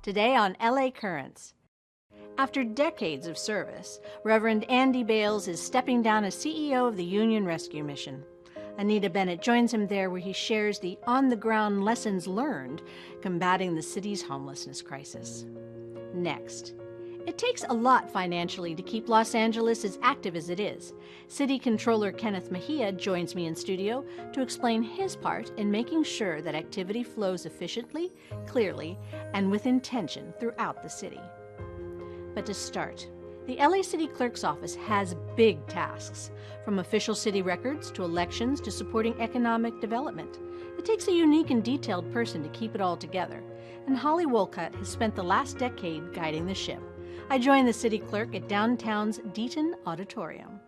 Today on LA Currents. After decades of service, Reverend Andy Bales is stepping down as CEO of the UnionRescueMission. Anita Bennett joins him there where he shares the on-the-ground lessons learned combating the city's homelessness crisis. Next, it takes a lot financially to keep Los Angeles as active as it is. City Controller Kenneth Mejia joins me in studio to explain his part in making sure that activity flows efficiently, clearly, and with intention throughout the city. But to start, the LA City Clerk's office has big tasks, from official city records to elections to supporting economic development. It takes a unique and detailed person to keep it all together, and Holly Wolcott has spent the last decade guiding the ship. I joined the city clerk at downtown's Deaton Auditorium.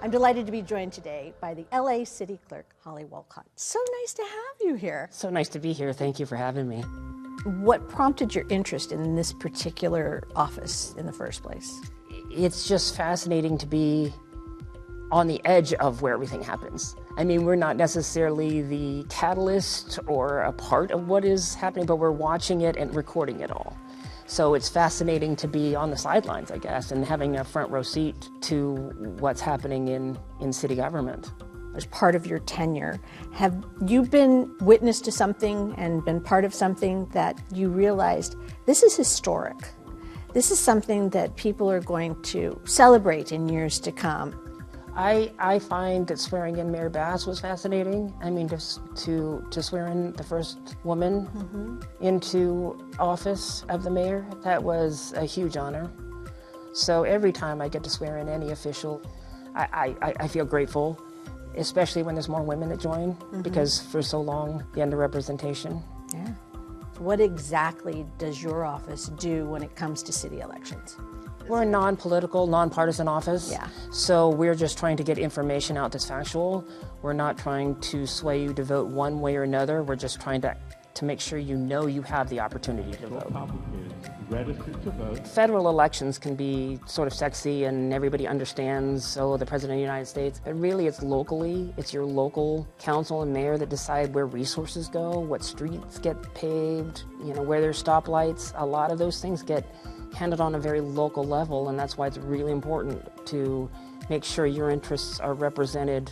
I'm delighted to be joined today by the LA City Clerk, Holly Wolcott. So nice to have you here. So nice to be here. Thank you for having me. What prompted your interest in this particular office in the first place? It's just fascinating to be on the edge of where everything happens. I mean, we're not necessarily the catalyst or a part of what is happening, but we're watching it and recording it all. So it's fascinating to be on the sidelines, I guess, and having a front row seat to what's happening in city government. As part of your tenure, have you been witness to something and been part of something that you realized this is historic? This is something that people are going to celebrate in years to come. I find that swearing in Mayor Bass was fascinating. I mean, just to swear in the first woman into office of the mayor, that was a huge honor. So every time I get to swear in any official, I feel grateful, especially when there's more women that join, because for so long, the underrepresentation. Yeah. What exactly does your office do when it comes to city elections? We're a non-political, non-partisan office, so we're just trying to get information out that's factual. We're not trying to sway you to vote one way or another. We're just trying to make sure you know you have the opportunity to vote. Registered to vote. Federal elections can be sort of sexy and everybody understands, the President of the United States, but really it's locally. It's your local council and mayor that decide where resources go, what streets get paved, where there's stoplights. A lot of those things get handled on a very local level, and that's why it's really important to make sure your interests are represented.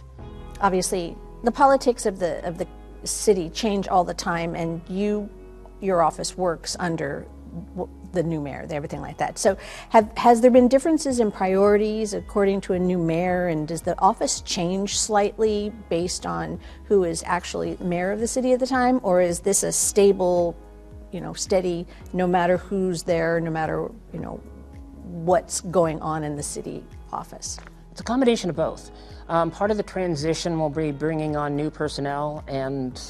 Obviously, the politics of the city change all the time, and your office works under the new mayor, everything like that. So has there been differences in priorities according to a new mayor, and does the office change slightly based on who is actually mayor of the city at the time, or is this a stable, steady, no matter who's there, no matter, what's going on in the city office? It's a combination of both. Part of the transition will be bringing on new personnel and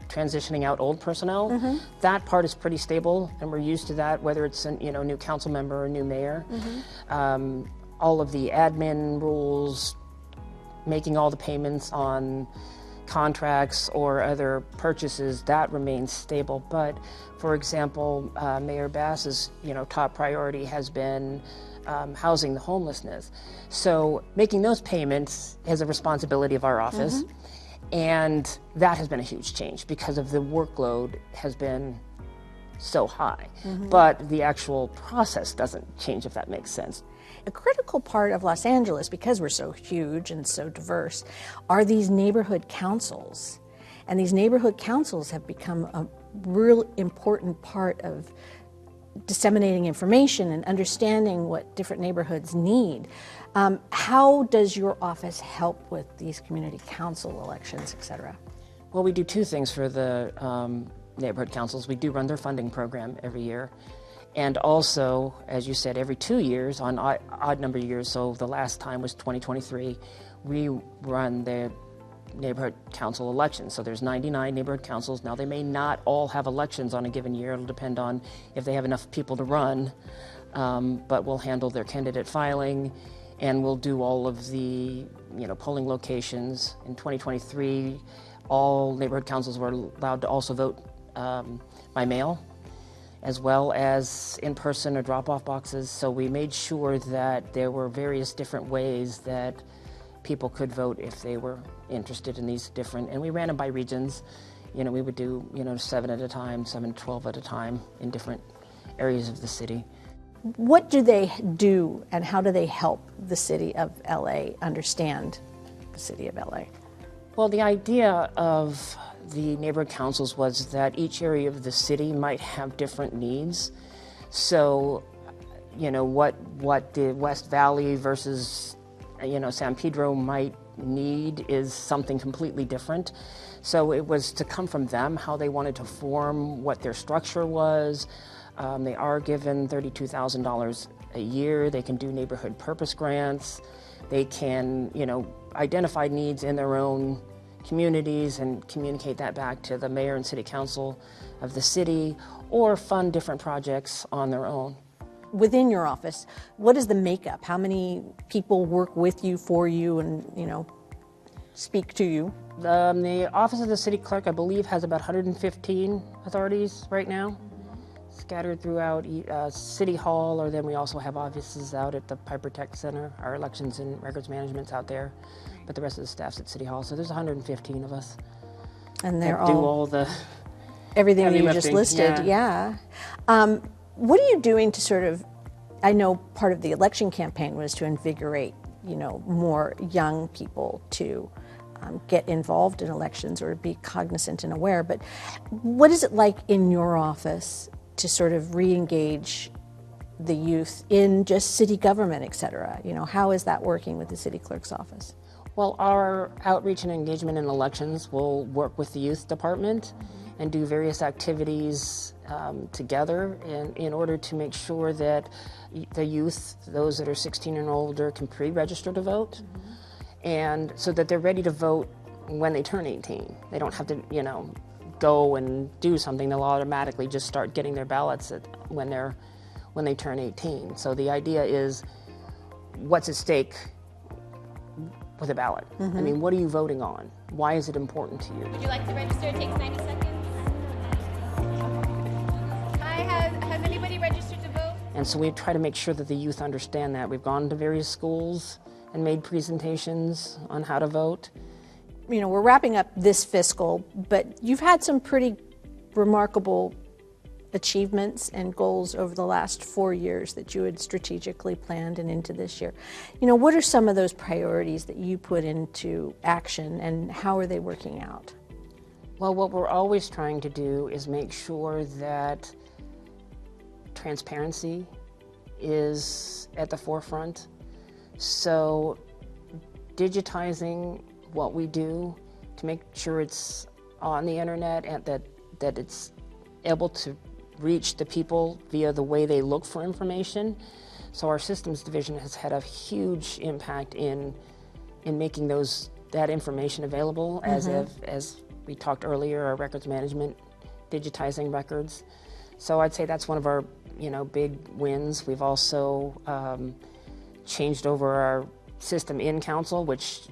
transitioning out old personnel. That part is pretty stable, and we're used to that, whether it's a new council member or new mayor. All of the admin rules, making all the payments on contracts or other purchases, that remains stable. But for example, Mayor Bass's top priority has been housing the homelessness. So making those payments is a responsibility of our office, and that has been a huge change because of the workload has been so high. But the actual process doesn't change, if that makes sense. A critical part of Los Angeles, because we're so huge and so diverse, are these neighborhood councils. And these neighborhood councils have become a real important part of disseminating information and understanding what different neighborhoods need. How does your office help with these community council elections, et cetera? Well, we do two things for the neighborhood councils. We do run their funding program every year. And also, as you said, every 2 years, on odd number of years, so the last time was 2023, we run the neighborhood council elections. So there's 99 neighborhood councils. Now, they may not all have elections on a given year. It'll depend on if they have enough people to run, but we'll handle their candidate filing, and we'll do all of the polling locations. In 2023, all neighborhood councils were allowed to also vote by mail, as well as in-person or drop-off boxes. So we made sure that there were various different ways that people could vote if they were interested in these different, and we ran them by regions. We would do, 7 at a time, 7 to 12 at a time in different areas of the city. What do they do and how do they help the city of LA understand the city of LA? Well, the idea of the neighborhood councils was that each area of the city might have different needs. So, what the West Valley versus, San Pedro might need is something completely different. So it was to come from them, how they wanted to form, what their structure was. They are given $32,000 a year. They can do neighborhood purpose grants. They can, identify needs in their own communities and communicate that back to the mayor and city council of the city, or fund different projects on their own. Within your office, what is the makeup? How many people work with you, for you, and, speak to you? The Office of the City Clerk, I believe, has about 115 authorities right now, scattered throughout City Hall, or then we also have offices out at the Piper Tech Center. Our elections and records management's out there, but the rest of the staff's at City Hall, so there's 115 of us. And they're do all the everything that heavy you just lifting. listed, yeah. What are you doing to sort of, I know part of the election campaign was to invigorate, more young people to get involved in elections or be cognizant and aware, but what is it like in your office to sort of re-engage the youth in just city government, et cetera? How is that working with the city clerk's office? Well, our outreach and engagement in elections will work with the youth department and do various activities together in order to make sure that the youth, those that are 16 and older, can pre-register to vote, and so that they're ready to vote when they turn 18. They don't have to, go and do something. They'll automatically just start getting their ballots when they turn 18. So the idea is, what's at stake with a ballot? I mean, what are you voting on? Why is it important to you? Would you like to register? It takes 90 seconds. Has anybody registered to vote? And so we try to make sure that the youth understand that. We've gone to various schools and made presentations on how to vote. We're wrapping up this fiscal, but you've had some pretty remarkable achievements and goals over the last 4 years that you had strategically planned and into this year. What are some of those priorities that you put into action, and how are they working out? Well, what we're always trying to do is make sure that transparency is at the forefront. So digitizing what we do to make sure it's on the internet and that it's able to reach the people via the way they look for information. So our systems division has had a huge impact in making that information available, as we talked earlier, our records management, digitizing records. So I'd say that's one of our big wins. We've also changed over our system in council, which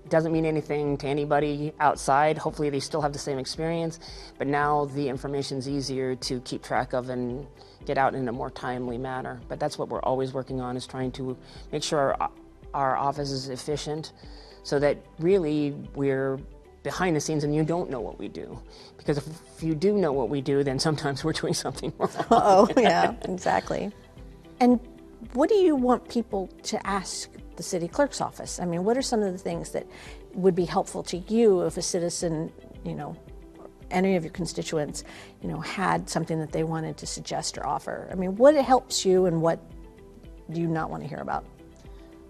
doesn't mean anything to anybody outside. Hopefully they still have the same experience, but now the information's easier to keep track of and get out in a more timely manner. But that's what we're always working on, is trying to make sure our office is efficient, so that really we're behind the scenes and you don't know what we do. Because if you do know what we do, then sometimes we're doing something wrong. Oh, yeah, exactly. And what do you want people to ask the city clerk's office? I mean, what are some of the things that would be helpful to you if a citizen, any of your constituents, had something that they wanted to suggest or offer? I mean, what helps you and what do you not want to hear about?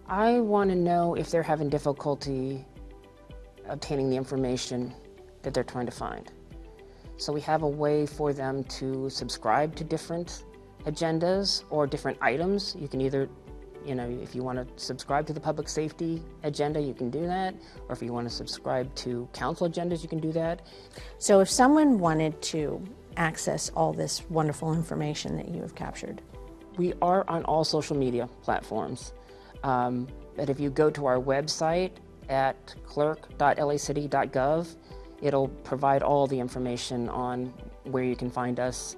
I want to know if they're having difficulty obtaining the information that they're trying to find. So we have a way for them to subscribe to different agendas or different items. You can either, if you want to subscribe to the public safety agenda, you can do that. Or if you want to subscribe to council agendas, you can do that. So if someone wanted to access all this wonderful information that you have captured? We are on all social media platforms. But if you go to our website at clerk.lacity.gov, it'll provide all the information on where you can find us.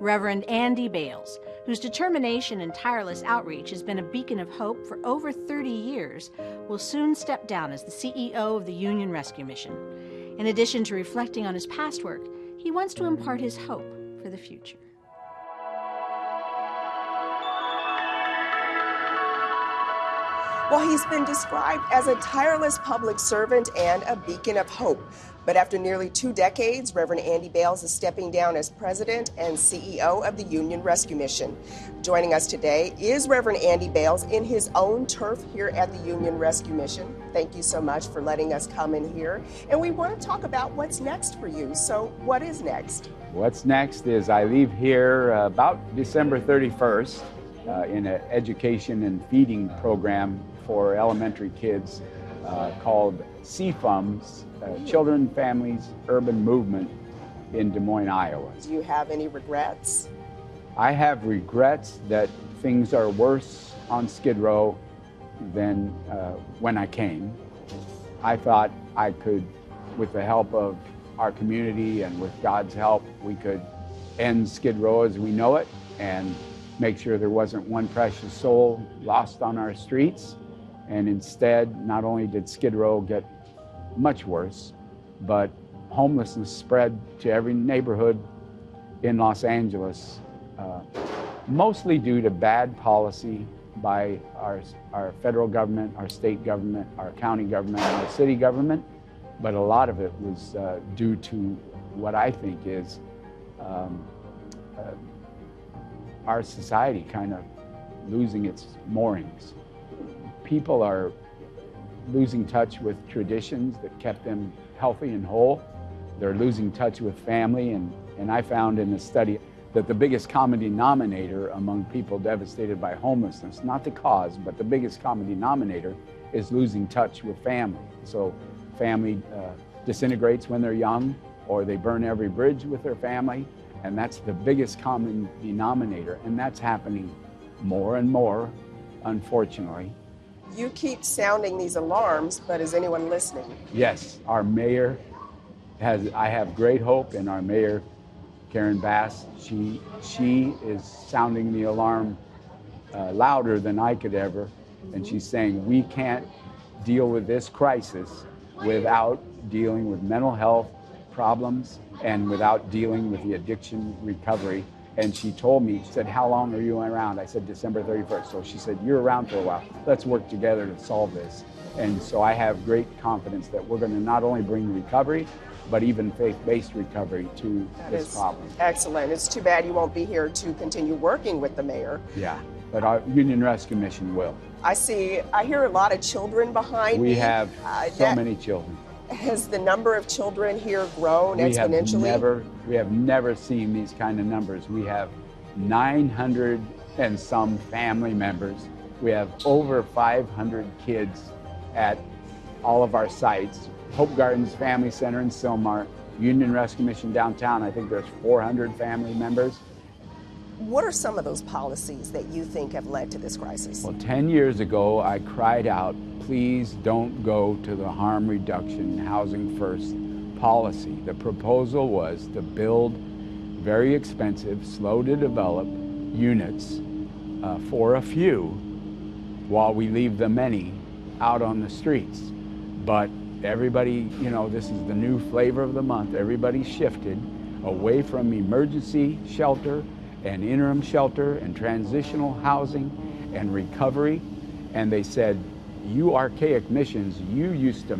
Reverend Andy Bales, whose determination and tireless outreach has been a beacon of hope for over 30 years, will soon step down as the CEO of the Union Rescue Mission. In addition to reflecting on his past work, he wants to impart his hope for the future. Well, he's been described as a tireless public servant and a beacon of hope. But after nearly 2 decades, Reverend Andy Bales is stepping down as president and CEO of the Union Rescue Mission. Joining us today is Reverend Andy Bales in his own turf here at the Union Rescue Mission. Thank you so much for letting us come in here. And we want to talk about what's next for you. So what is next? What's next is I leave here about December 31st in an education and feeding program for elementary kids called CFUMS, Children, Families, Urban Movement in Des Moines, Iowa. Do you have any regrets? I have regrets that things are worse on Skid Row than when I came. I thought I could, with the help of our community and with God's help, we could end Skid Row as we know it and make sure there wasn't one precious soul lost on our streets. And instead, not only did Skid Row get much worse, but homelessness spread to every neighborhood in Los Angeles, mostly due to bad policy by our federal government, our state government, our county government, and our city government. But a lot of it was due to what I think is our society kind of losing its moorings. People are losing touch with traditions that kept them healthy and whole. They're losing touch with family, and I found in the study that the biggest common denominator among people devastated by homelessness, not the cause, but the biggest common denominator is losing touch with family. So family disintegrates when they're young, or they burn every bridge with their family, and that's the biggest common denominator, and that's happening more and more, unfortunately. You keep sounding these alarms, but is anyone listening? Yes, our mayor I have great hope in our mayor, Karen Bass. She is sounding the alarm louder than I could ever, and she's saying we can't deal with this crisis without dealing with mental health problems and without dealing with the addiction recovery. And she told me, she said, how long are you around? I said, December 31st. So she said, you're around for a while. Let's work together to solve this. And so I have great confidence that we're going to not only bring recovery, but even faith-based recovery to this problem. Excellent. It's too bad you won't be here to continue working with the mayor. Yeah, but our Union Rescue Mission will. I hear a lot of children behind me. We have so many children. Has the number of children here grown exponentially? We have never seen these kind of numbers. We have 900 and some family members. We have over 500 kids at all of our sites. Hope Gardens Family Center in Sylmar, Union Rescue Mission downtown, I think there's 400 family members. What are some of those policies that you think have led to this crisis? Well, 10 years ago, I cried out, please don't go to the harm reduction, housing first policy. The proposal was to build very expensive, slow to develop units for a few while we leave the many out on the streets. But everybody, this is the new flavor of the month. Everybody shifted away from emergency shelter and interim shelter and transitional housing and recovery. And they said, you archaic missions, you used to,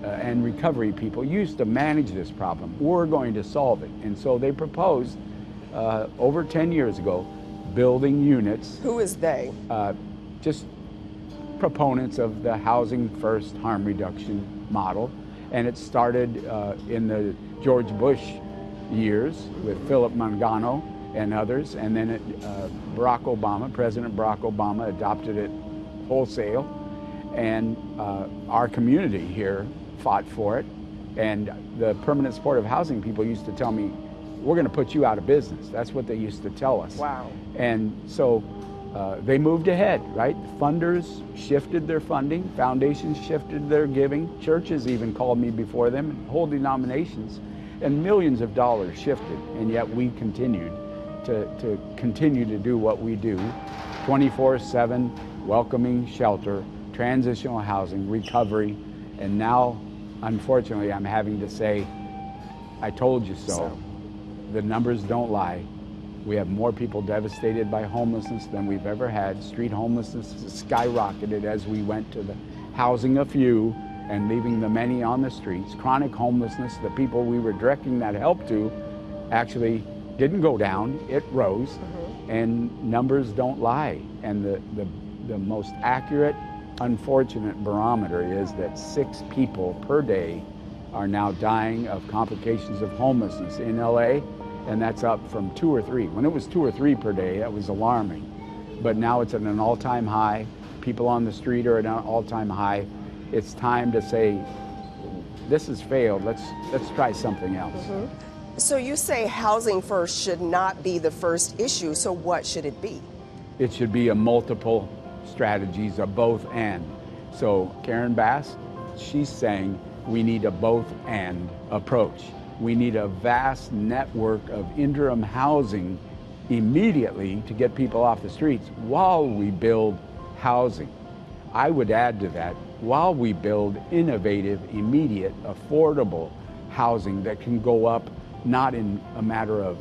and recovery people used to manage this problem. We're going to solve it. And so they proposed over 10 years ago, building units. Who is they? Just proponents of the housing first harm reduction model. And it started in the George Bush years with Philip Mangano and others. And then President Barack Obama adopted it wholesale. And our community here fought for it. And the permanent supportive housing people used to tell me, we're going to put you out of business. That's what they used to tell us. Wow. And so they moved ahead, right? Funders shifted their funding, foundations shifted their giving, churches even called me before them, whole denominations, and millions of dollars shifted, and yet we continued to continue to do what we do, 24/7 welcoming shelter, transitional housing, recovery, and now, unfortunately, I'm having to say, I told you so. The numbers don't lie. We have more people devastated by homelessness than we've ever had. Street homelessness has skyrocketed as we went to the housing a few and leaving the many on the streets. Chronic homelessness, the people we were directing that help to, actually didn't go down, it rose, and numbers don't lie. And the most accurate, unfortunate barometer is that 6 people per day are now dying of complications of homelessness in LA, and that's up from 2 or 3. When it was 2 or 3 per day, that was alarming. But now it's at an all-time high. People on the street are at an all-time high. It's time to say, this has failed, let's try something else. So you say housing first should not be the first issue, so what should it be? It should be a multiple strategies, a both and. So Karen Bass, she's saying we need a both and approach. We need a vast network of interim housing immediately to get people off the streets while we build housing. I would add to that, while we build innovative, immediate, affordable housing that can go up not in a matter of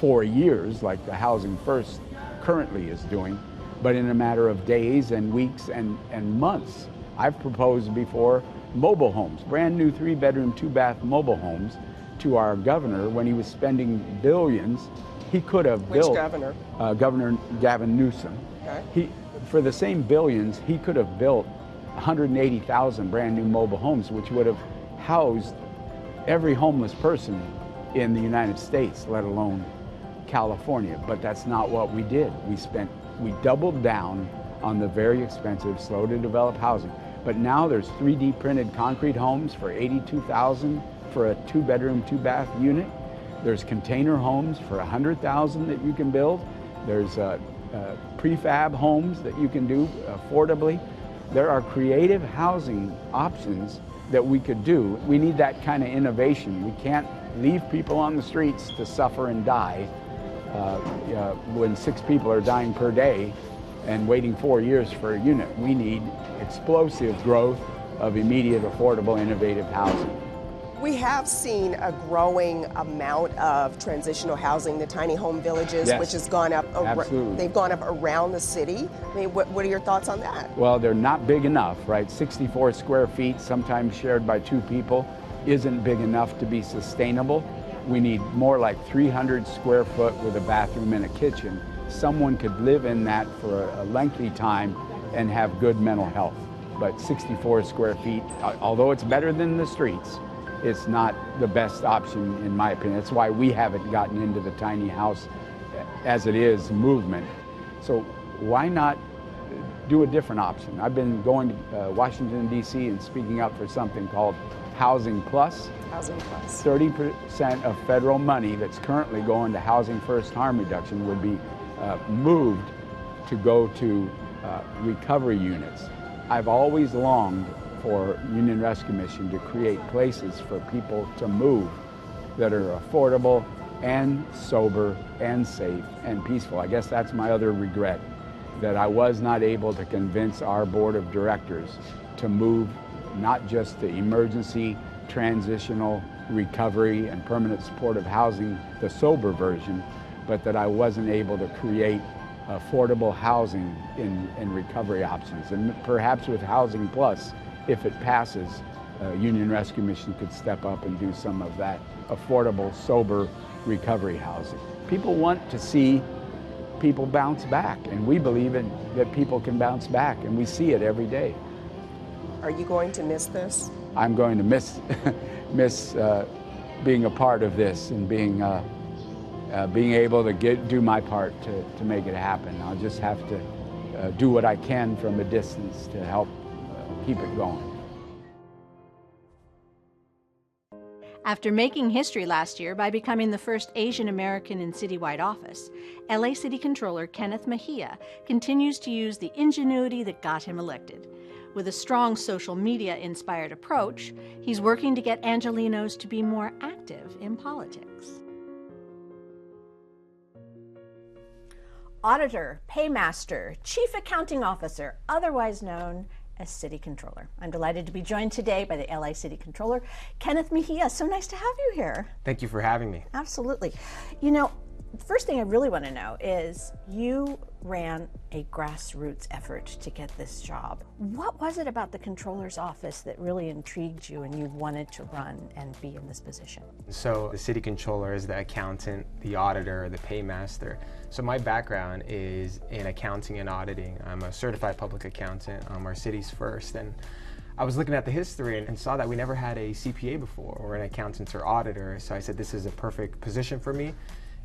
4 years like the Housing First currently is doing, but in a matter of days and weeks and months. I've proposed before mobile homes, brand new 3-bedroom, 2-bath mobile homes to our governor when he was spending billions. He could have built— Which governor? Governor Gavin Newsom. Okay. For the same billions, he could have built 180,000 brand new mobile homes, which would have housed every homeless person in the United States, let alone California. But that's not what we did. We doubled down on the very expensive, slow to develop housing. But now there's 3D printed concrete homes for $82,000 for a 2-bedroom, 2-bath unit. There's container homes for $100,000 that you can build. There's prefab homes that you can do affordably. There are creative housing options that we could do. We need that kind of innovation. We can't leave people on the streets to suffer and die when 6 people are dying per day and waiting 4 years for a unit. We need explosive growth of immediate, affordable, innovative housing. We have seen a growing amount of transitional housing, the tiny home villages, Yes, which has gone up. absolutely. They've gone up around the city. I mean, what are your thoughts on that? Well, they're not big enough, right? 64 square feet, sometimes shared by 2 people, isn't big enough to be sustainable. We need more like 300 square foot with a bathroom and a kitchen. Someone could live in that for a lengthy time and have good mental health. But 64 square feet, although it's better than the streets, it's not the best option in my opinion. That's why we haven't gotten into the tiny house as it is movement. So why not do a different option? I've been going to Washington, D.C. and speaking up for something called Housing Plus. Housing Plus. 30% of federal money that's currently going to Housing First harm reduction would be moved to go to recovery units. I've always longed for UnionRescueMission to create places for people to move that are affordable and sober and safe and peaceful. I guess that's my other regret, that I was not able to convince our board of directors to move not just to emergency, transitional, recovery, and permanent supportive housing, the sober version, but that I wasn't able to create affordable housing in recovery options. And perhaps with Housing Plus, if it passes, UnionRescueMission could step up and do some of that affordable, sober recovery housing. People want to see people bounce back, and we believe that people can bounce back, and we see it every day. Are you going to miss this? I'm going to miss being a part of this and being able to do my part to make it happen. I'll just have to do what I can from a distance to help keep it going. After making history last year by becoming the first Asian American in citywide office, LA City Controller Kenneth Mejia continues to use the ingenuity that got him elected. With a strong social media-inspired approach, he's working to get Angelenos to be more active in politics. auditor, paymaster, chief accounting officer, otherwise known as City Controller. I'm delighted to be joined today by the LA City Controller, Kenneth Mejia. So nice to have you here. Thank you for having me. Absolutely. You know, the first thing I really want to know is you ran a grassroots effort to get this job. What was it about the controller's office that really intrigued you and you wanted to run and be in this position? So the city controller is the accountant, the auditor, the paymaster. So my background is in accounting and auditing. I'm a certified public accountant, our city's first. And I was looking at the history and saw that we never had a CPA before or an accountant or auditor. So I said, this is a perfect position for me.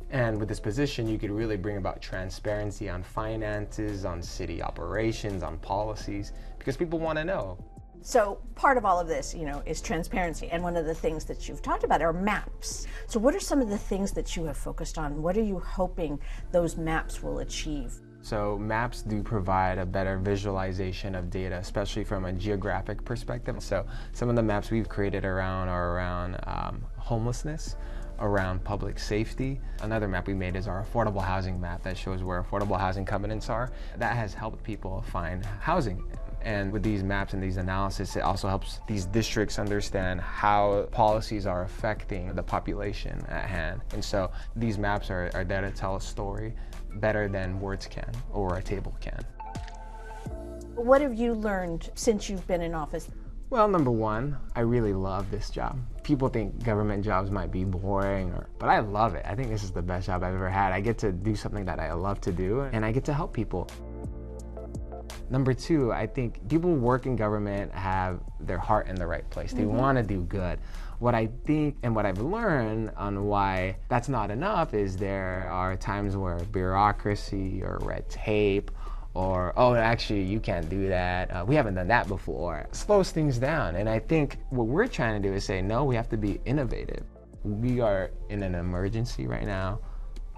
And with this position, you could really bring about transparency on finances, on city operations, on policies, because people want to know. So part of all of this, you know, is transparency. And one of the things that you've talked about are maps. So what are some of the things that you have focused on? What are you hoping those maps will achieve? So maps do provide a better visualization of data, especially from a geographic perspective. So some of the maps we've created are around homelessness, around public safety. Another map we made is our affordable housing map that shows where affordable housing covenants are. That has helped people find housing. And with these maps and these analysis, it also helps these districts understand how policies are affecting the population at hand. And so these maps are there to tell a story better than words can or a table can. What have you learned since you've been in office? Well, number one, I really love this job. People think government jobs might be boring, but I love it. I think this is the best job I've ever had. I get to do something that I love to do, and I get to help people. Number two, I think people who work in government have their heart in the right place. They want to do good. What I think and what I've learned on why that's not enough is there are times where bureaucracy or red tape or, oh, actually, you can't do that. We haven't done that before. Slows things down. And I think what we're trying to do is say, no, we have to be innovative. We are in an emergency right now.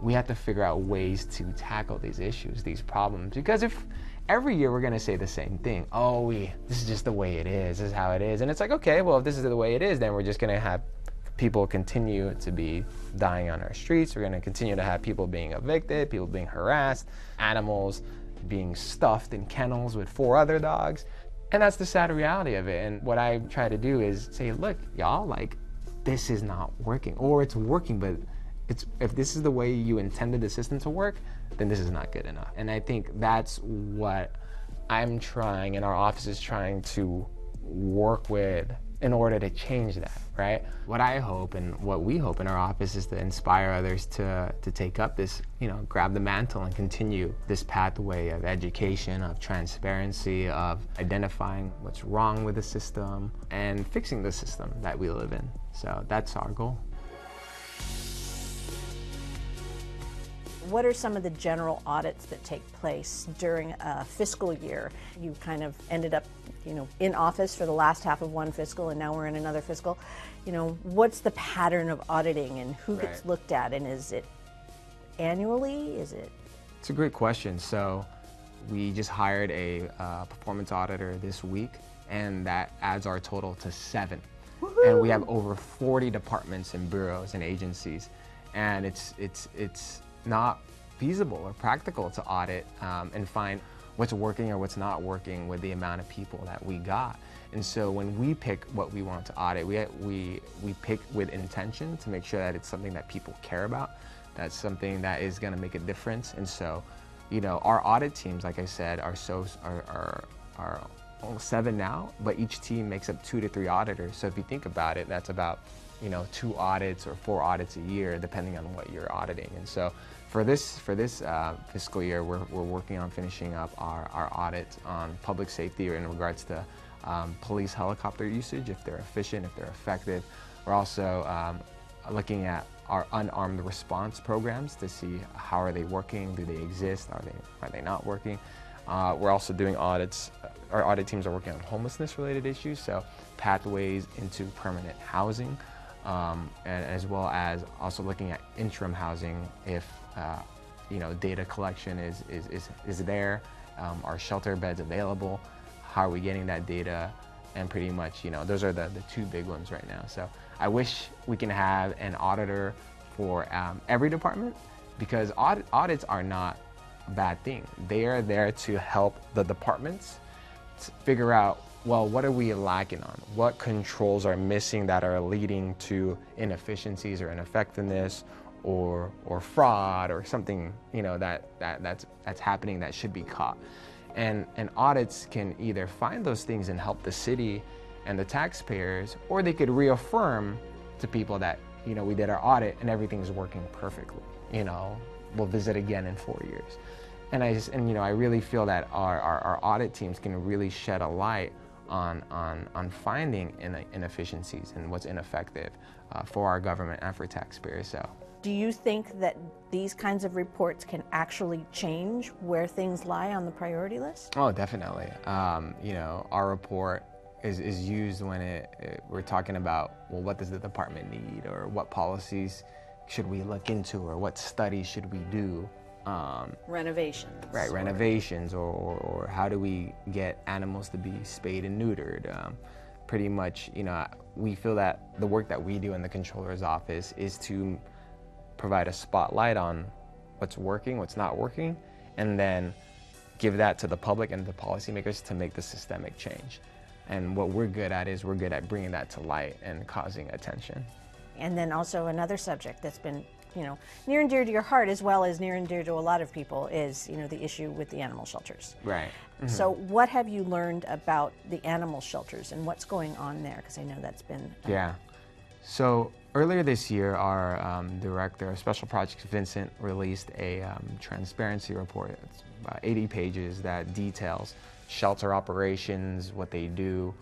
We have to figure out ways to tackle these issues, these problems. Because if every year we're going to say the same thing, oh, this is just the way it is. This is how it is. And it's like, okay, well, if this is the way it is, then we're just going to have people continue to be dying on our streets. We're going to continue to have people being evicted, people being harassed, animals being stuffed in kennels with 4 other dogs. And that's the sad reality of it. And what I try to do is say, look, y'all, like, this is not working. Or it's working, but if this is the way you intended the system to work, then this is not good enough. And I think that's what I'm trying and our office is trying to work with in order to change that, right? What I hope and what we hope in our office is to inspire others to take up this, grab the mantle and continue this pathway of education, of transparency, of identifying what's wrong with the system and fixing the system that we live in. So that's our goal. What are some of the general audits that take place during a fiscal year? You kind of ended up, in office for the last half of one fiscal, and now we're in another fiscal. What's the pattern of auditing, and who gets looked at, and is it annually? It's a great question. So we just hired a performance auditor this week, and that adds our total to 7. Woo-hoo! And we have over 40 departments and bureaus and agencies, and it's not feasible or practical to audit and find what's working or what's not working with the amount of people that we got. And so when we pick what we want to audit, we pick with intention to make sure that it's something that people care about, that's something that is going to make a difference. And so, our audit teams, like I said, are almost 7 now, but each team makes up 2 to 3 auditors. So if you think about it, that's about 2 audits or 4 audits a year, depending on what you're auditing. And so for this fiscal year, we're working on finishing up our audit on public safety in regards to police helicopter usage, if they're efficient, if they're effective. We're also looking at our unarmed response programs to see how are they working, do they exist, are they not working. We're also doing audits. Our audit teams are working on homelessness related issues, so pathways into permanent housing. And as well as also looking at interim housing if data collection is there, are shelter beds available, how are we getting that data, and pretty much those are the 2 big ones right now. So I wish we can have an auditor for every department, because audits are not bad thing. They are there to help the departments figure out, well, what are we lacking on? What controls are missing that are leading to inefficiencies or ineffectiveness or fraud or something, you know, that's happening that should be caught. And audits can either find those things and help the city and the taxpayers, or they could reaffirm to people that, you know, we did our audit and everything's working perfectly. You know, we'll visit again in 4 years. And you know, I really feel that our audit teams can really shed a light on finding inefficiencies and what's ineffective for our government and for taxpayers. So, do you think that these kinds of reports can actually change where things lie on the priority list? Oh, definitely. You know, our report is used when we're talking about, well, what does the department need, or what policies should we look into, or what studies should we do? Renovations. Right, renovations, or how do we get animals to be spayed and neutered? Pretty much, you know, we feel that the work that we do in the controller's office is to provide a spotlight on what's working, what's not working, and then give that to the public and the policymakers to make the systemic change. And what we're good at is we're good at bringing that to light and causing attention. And then also another subject that's been, you know, near and dear to your heart, as well as near and dear to a lot of people, is, you know, the issue with the animal shelters. Right. Mm-hmm. So what have you learned about the animal shelters and what's going on there? Because I know that's been... Yeah. So earlier this year, our director of special projects, Vincent, released a transparency report. It's about 80 pages that details shelter operations, what they do,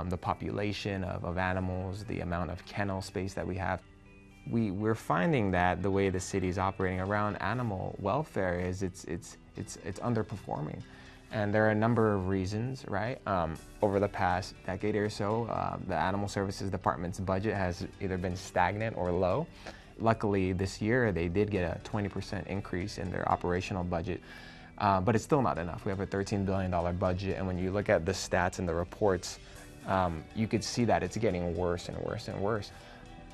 the population of animals, the amount of kennel space that we have. We're finding that the way the city is operating around animal welfare is it's underperforming. And there are a number of reasons, right? Over the past decade or so, the Animal Services Department's budget has either been stagnant or low. Luckily, this year, they did get a 20% increase in their operational budget, but it's still not enough. We have a $13 billion budget, and when you look at the stats and the reports, you could see that it's getting worse and worse and worse.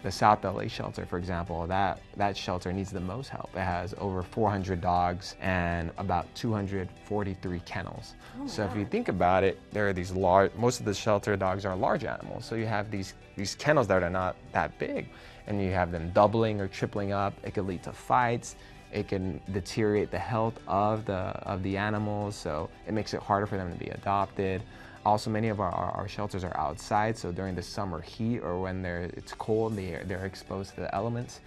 The South LA shelter, for example, that shelter needs the most help. It has over 400 dogs and about 243 kennels. So if you think about it, there are these most of the shelter dogs are large animals. So you have these kennels that are not that big, and you have them doubling or tripling up. It could lead to fights. It can deteriorate the health of the animals, so it makes it harder for them to be adopted. Also, many of our shelters are outside, so during the summer heat or when it's cold, they're exposed to the elements.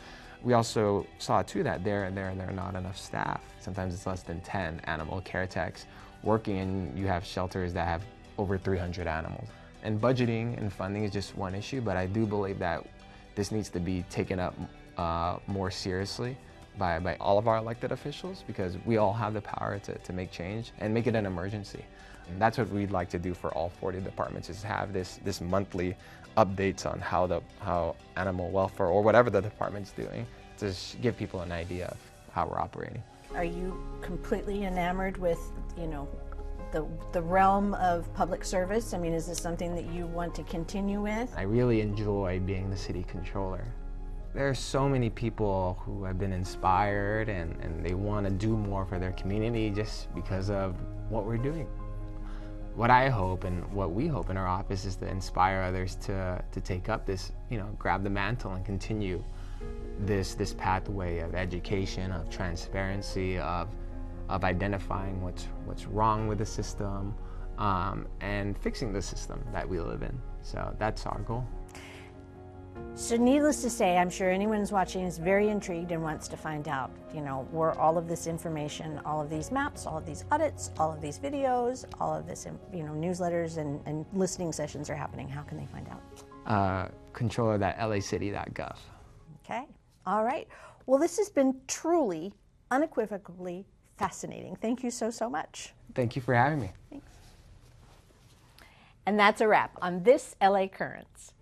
We also saw too that there are not enough staff. Sometimes it's less than 10 animal care techs working, and you have shelters that have over 300 animals. And budgeting and funding is just one issue, but I do believe that this needs to be taken up more seriously by all of our elected officials, because we all have the power to make change and make it an emergency. And that's what we'd like to do for all 40 departments, is have this monthly updates on how animal welfare or whatever the department's doing, to give people an idea of how we're operating. Are you completely enamored with, you know, the realm of public service? I mean, is this something that you want to continue with? I really enjoy being the city controller. There are so many people who have been inspired and they want to do more for their community just because of what we're doing. What I hope and what we hope in our office is to inspire others to take up this, you know, grab the mantle and continue this pathway of education, of transparency, of identifying what's wrong with the system, and fixing the system that we live in. So that's our goal. So needless to say, I'm sure anyone who's watching is very intrigued and wants to find out, you know, where all of this information, all of these maps, all of these audits, all of these videos, all of this, you know, newsletters and listening sessions are happening. How can they find out? Controller.LACity.gov. Okay. All right. Well, this has been truly, unequivocally fascinating. Thank you so much. Thank you for having me. Thanks. And that's a wrap on this LA Currents.